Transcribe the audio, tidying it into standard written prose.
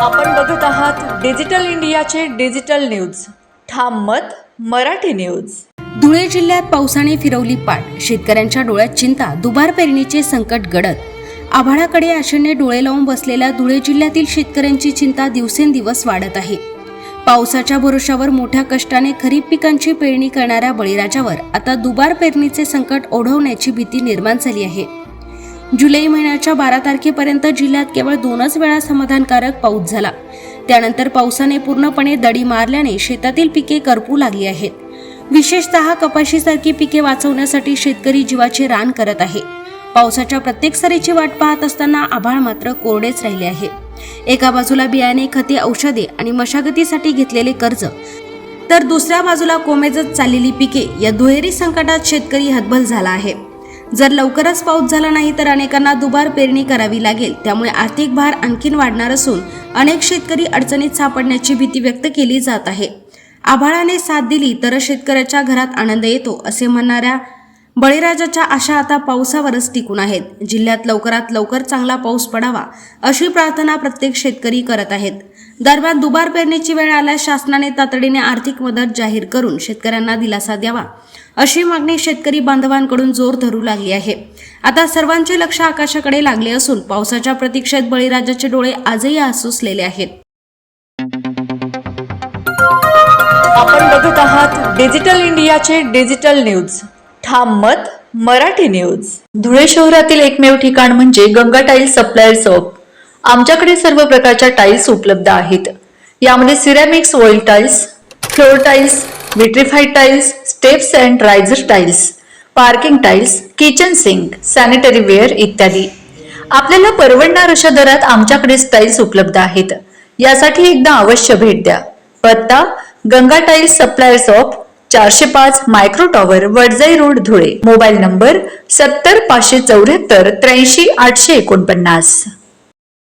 आपण बघत आहात डिजिटल इंडियाचे डिजिटल न्यूज. ठाम मत मराठी न्यूज. धुळे जिल्ह्यात पावसाने फिरवली पाठ. शेतकऱ्यांच्या डोळ्यात चिंता, दुबार पेरणीचे संकट गडद. आभाळाकडे आशेने डोळे लावून बसलेल्या धुळे जिल्ह्यातील शेतकऱ्यांची चिंता दिवसेंदिवस वाढत आहे. पावसाच्या भरोशावर मोठ्या कष्टाने खरीप पिकांची पेरणी करणाऱ्या बळीराजावर आता दुबार पेरणीचे संकट ओढवण्याची भीती निर्माण झाली आहे. जुलै महिन्याच्या 12 तारखेपर्यंत जिल्ह्यात केवळ 2च वेळा समाधानकारक पाऊस झाला. त्यानंतर पावसाने पूर्णपणे दडी मारल्याने शेतातील पिके करपू लागली आहेत. विशेषतः कपाशीसारखी पिके वाचवण्यासाठी शेतकरी जीवाचे रान करत आहे. पावसाच्या प्रत्येक सरीची वाट पाहत असताना आभाळ मात्र कोरडेच राहिले आहे. एका बाजूला बियाणे, खते, औषधे आणि मशागतीसाठी घेतलेले कर्ज, तर दुसऱ्या बाजूला कोमेजत चाललेली पिके. या दुहेरी संकटात शेतकरी हतबल झाला आहे. जर लवकरच पाऊस झाला नाही तर अनेकांना दुबार पेरणी करावी लागेल. त्यामुळे आर्थिक भार आणखीन वाढणार असून अनेक शेतकरी अडचणीत सापडण्याची भीती व्यक्त केली जात आहे. आभाळाने साथ दिली तर शेतकऱ्याच्या घरात आनंद येतो असे म्हणणाऱ्या बळीराजाच्या आशा आता पावसावरच टिकून आहेत. जिल्ह्यात लवकरात लवकर चांगला पाऊस पडावा अशी प्रार्थना प्रत्येक शेतकरी करत आहेत. दरम्यान दुबार पेरणीची वेळ आल्यास शासनाने तातडीने आर्थिक मदत जाहीर करून शेतकऱ्यांना दिलासा द्यावा अशी मागणी शेतकरी बांधवांकडून जोर धरू लागली आहे. आता सर्वांचे लक्ष आकाशाकडे लागले असून पावसाच्या प्रतीक्षेत बळीराजाचे डोळे आजही आसुसलेले आहेत. आपण बघत आहात डिजिटल इंडियाचे डिजिटल न्यूज. ठाम मत मराठी न्यूज. धुळे शहरातील एकमेव ठिकाण म्हणजे गंगा टाइल्स सप्लायर शॉप. आमच्याकडे सर्व प्रकारच्या टाइल्स उपलब्ध आहेत. यामध्ये ceramics, wall tiles, floor tiles, vitrified tiles, steps and riser tiles, parking tiles, kitchen sink, sanitary ware इत्यादी. आपल्याला परवडणार अशा दरात आमच्याकडे टाइल्स उपलब्ध आहेत. यासाठी एकदा अवश्य भेट द्या. पत्ता Ganga tiles supplier shop, 405 micro tower, Wadjai road, Dhule. Mobile number 70 574 83 849.